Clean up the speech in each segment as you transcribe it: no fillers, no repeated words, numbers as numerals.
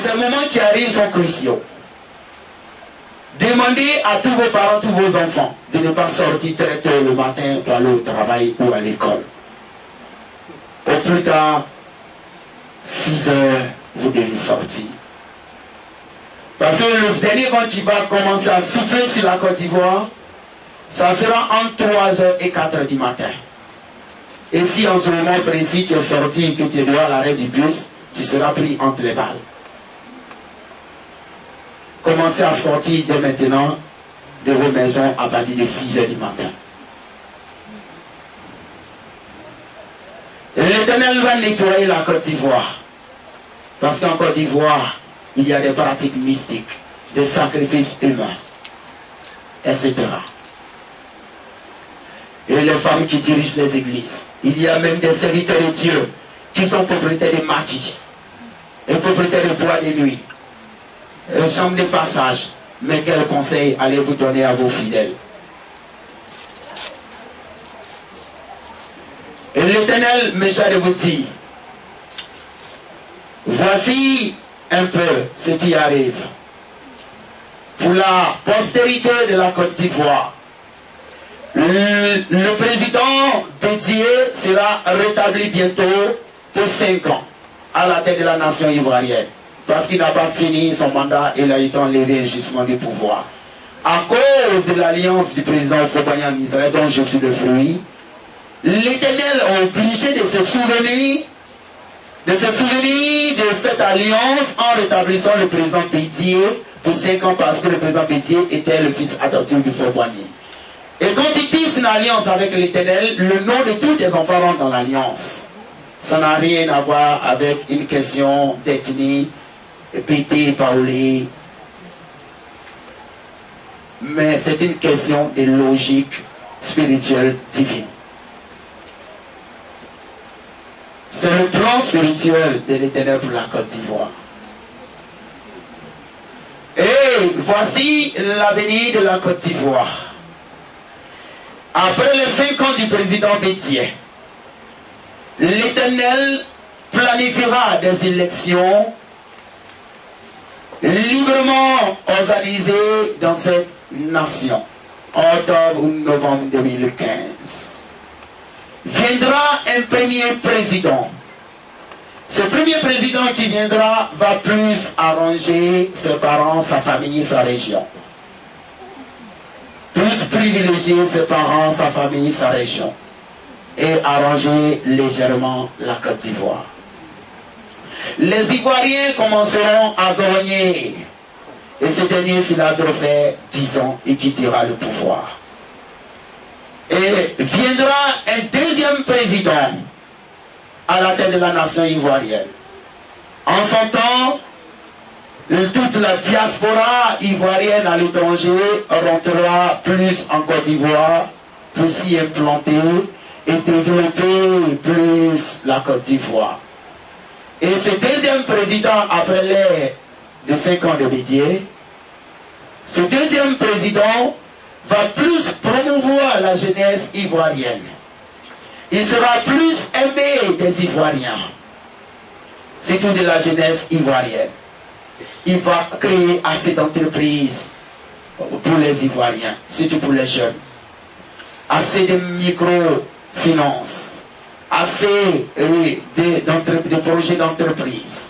ces moments qui arrivent sont cruciaux. Demandez à tous vos parents, tous vos enfants, de ne pas sortir très tôt le matin pour aller au travail ou à l'école. Au plus tard, 6 heures, vous devez sortir. Parce que le dernier vent qui va commencer à souffler sur la Côte d'Ivoire, ça sera entre 3 heures et 4 heures du matin. Et si en ce moment précis tu es sorti et que tu es dehors à l'arrêt du bus, tu seras pris entre les balles. Commencez à sortir dès maintenant de vos maisons à partir de 6 heures du matin. L'Éternel va nettoyer la Côte d'Ivoire. Parce qu'en Côte d'Ivoire, il y a des pratiques mystiques, des sacrifices humains, etc. Et les femmes qui dirigent les églises. Il y a même des serviteurs de Dieu qui sont propriétaires de maquis et propriétaires de bois de nuit. Chambre de passage. Mais quel conseil allez-vous donner à vos fidèles? Et l'Éternel me charge de vous dire, voici un peu ce qui arrive. Pour la postérité de la Côte d'Ivoire, le président dédié sera rétabli bientôt pour 5 ans à la tête de la nation ivoirienne. Parce qu'il n'a pas fini son mandat et il a été enlevé le gisement du pouvoir. À cause de l'alliance du président Fobanya en Israël, dont je suis le fruit, l'Éternel est obligé de se souvenir de cette alliance en rétablissant le président Bédié pour 5 ans parce que le président Bédié était le fils adoptif du Fobanya. Et quand il tisse une alliance avec l'Éternel, le nom de tous les enfants rentre dans l'alliance. Ça n'a rien à voir avec une question d'ethnie, pété, parler. Mais c'est une question de logique spirituelle divine. C'est le plan spirituel de l'Éternel pour la Côte d'Ivoire. Et voici l'avenir de la Côte d'Ivoire. Après les 5 ans du président Bédié, l'Éternel planifiera des élections librement organisées dans cette nation, octobre ou novembre 2015. Viendra un premier président. Ce premier président qui viendra va plus arranger ses parents, sa famille, sa région. Plus privilégier ses parents, sa famille, sa région. Et arranger légèrement la Côte d'Ivoire. Les Ivoiriens commenceront à gagner. Et ce dernier, s'il a trop fait 10 ans, il quittera le pouvoir. Et viendra un deuxième président à la tête de la nation ivoirienne. En son temps, toute la diaspora ivoirienne à l'étranger rentrera plus en Côte d'Ivoire pour s'y implanter et développer plus la Côte d'Ivoire. Et ce deuxième président, après l'ère de 5 ans de Bédié, ce deuxième président va plus promouvoir la jeunesse ivoirienne. Il sera plus aimé des Ivoiriens, surtout de la jeunesse ivoirienne. Il va créer assez d'entreprises pour les Ivoiriens, surtout pour les jeunes. Assez de microfinances, assez de projets d'entreprise.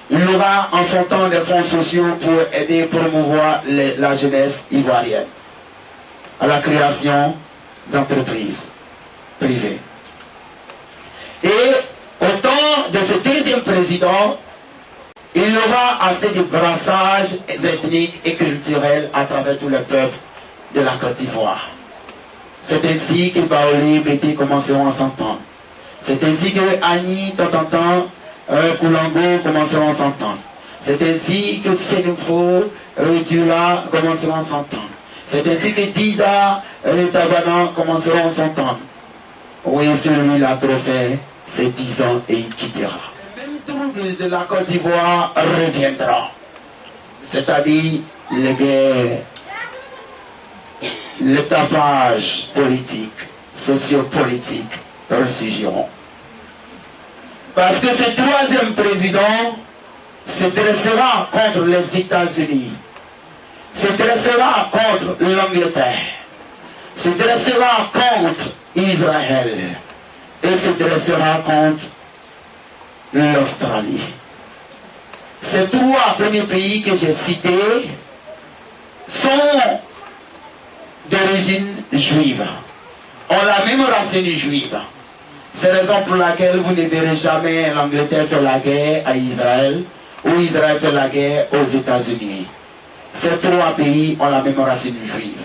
Il y aura en son temps des fonds sociaux pour aider, promouvoir la jeunesse ivoirienne à la création d'entreprises privées. Et au temps de ce deuxième président, il y aura assez de brassages ethniques et culturels à travers tout le peuple de la Côte d'Ivoire. C'est ainsi que Baoli et Bété commenceront à s'entendre. C'est ainsi que Annie, Tantantan, Koulango commenceront à s'entendre. C'est ainsi que Sénifo, Dula commenceront à s'entendre. C'est ainsi que Dida et Tabanan commenceront à s'entendre. Oui, celui-là, trophée, c'est 10 ans et il quittera. Le même trouble de la Côte d'Ivoire reviendra. C'est-à-dire les guerres, le tapage politique, sociopolitique ressurgiront. Parce que ce troisième président se dressera contre les États-Unis, se dressera contre l'Angleterre, se dressera contre Israël et se dressera contre l'Australie. Ces trois premiers pays que j'ai cités sont d'origine juive, ont la même racine juive. C'est la raison pour laquelle vous ne verrez jamais l'Angleterre faire la guerre à Israël ou Israël fait la guerre aux États-Unis. Ces trois pays ont la même racine juive.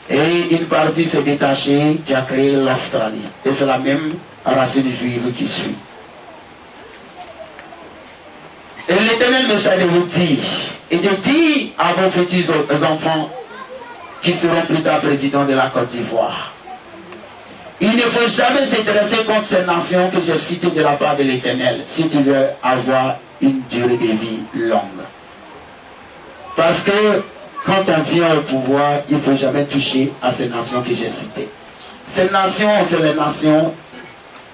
Et une partie s'est détachée qui a créé l'Australie. Et c'est la même racine juive qui suit. Et l'Éternel me charge de vous dire, et de dire à vos petits enfants qui seront plus tard présidents de la Côte d'Ivoire, il ne faut jamais s'intéresser contre ces nations que j'ai citées de la part de l'Éternel, si tu veux avoir une durée de vie longue. Parce que quand on vient au pouvoir, il ne faut jamais toucher à ces nations que j'ai citées. Ces nations,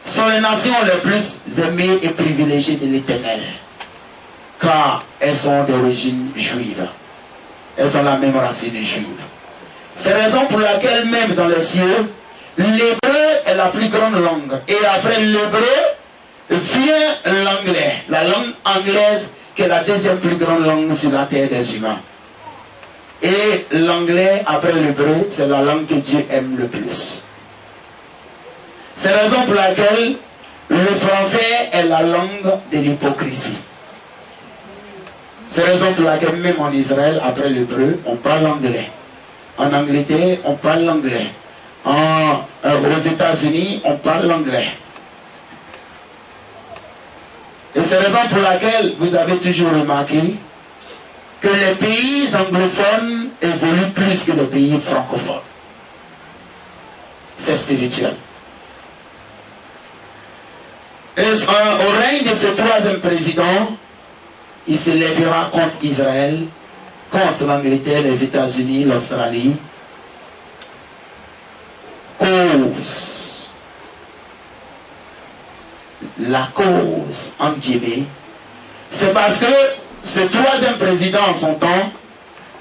sont les nations les plus aimées et privilégiées de l'Éternel, car elles sont d'origine juive. Elles ont la même racine juive. C'est la raison pour laquelle même dans les cieux, l'hébreu est la plus grande langue. Et après l'hébreu, vient l'anglais. La langue anglaise qui est la deuxième plus grande langue sur la terre des humains. Et l'anglais, après l'hébreu, c'est la langue que Dieu aime le plus. C'est la raison pour laquelle le français est la langue de l'hypocrisie. C'est la raison pour laquelle même en Israël, après l'hébreu, on parle anglais. En Angleterre, on parle l'anglais. Aux États-Unis, on parle l'anglais. Et c'est la raison pour laquelle vous avez toujours remarqué que les pays anglophones évoluent plus que les pays francophones. C'est spirituel. Et au règne de ce troisième président, il se lèvera contre Israël, contre l'Angleterre, les États-Unis, l'Australie. Cause. La cause, entre guillemets, c'est parce que ce troisième président en son temps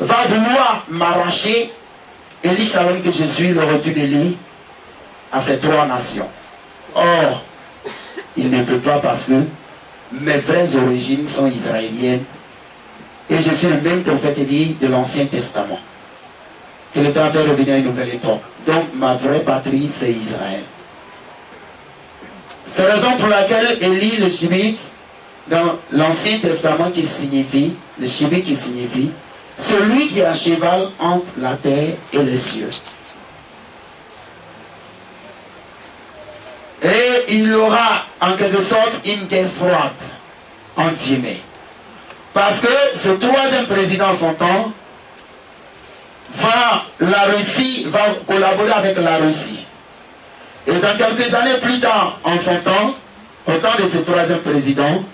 va vouloir m'arracher Élie Shalom que je suis, le retour d'Élie, à ces trois nations. Or, il ne peut pas parce que mes vraies origines sont israéliennes et je suis le même prophète Élie de l'Ancien Testament. Que le temps fait revenir à une nouvelle époque. Donc ma vraie patrie c'est Israël. C'est la raison pour laquelle Élie le Shibite dans l'Ancien Testament qui signifie, le Shibite qui signifie celui qui est à cheval entre la terre et les cieux. Et il y aura en quelque sorte une guerre froide entre guillemets. Parce que ce troisième président en son temps, la Russie va collaborer avec la Russie. Et dans quelques années plus tard, en son temps, au temps de ce troisième président,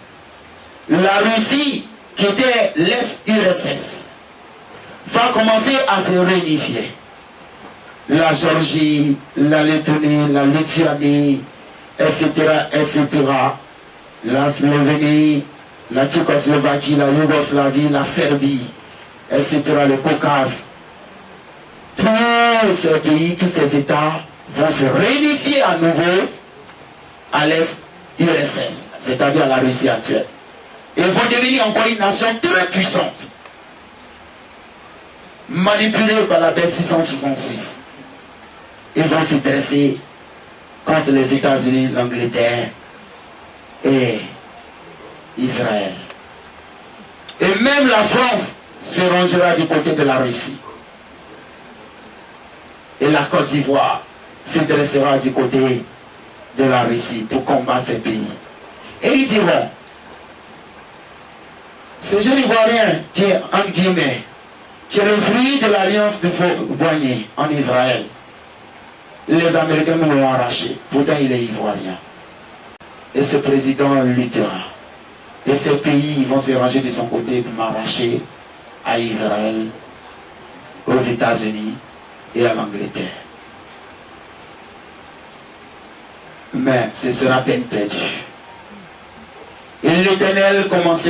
la Russie, qui était l'ex-URSS, va commencer à se réunifier. La Géorgie, la Lettonie, la Lituanie, etc., etc., la Slovénie, la Tchécoslovaquie, la Yougoslavie, la Serbie, etc., le Caucase. Tous ces pays, tous ces États vont se réunifier à nouveau à l'ex-URSS, c'est-à-dire à la Russie actuelle. Et vont devenir encore une nation très puissante, manipulée par la bête 666. Ils vont se dresser contre les États-Unis, l'Angleterre et Israël. Et même la France se rangera du côté de la Russie. Et la Côte d'Ivoire se dressera du côté de la Russie pour combattre ces pays. Et ils diront, ce jeune Ivoirien qui est, entre guillemets, qui est le fruit de l'alliance de Boigny en Israël, les Américains nous l'ont arraché. Pourtant, il est Ivoirien. Et ce président luttera. Et ces pays vont se ranger de son côté pour m'arracher à Israël, aux États-Unis et à l'Angleterre. Mais ce sera peine perdue. Et l'Éternel commencera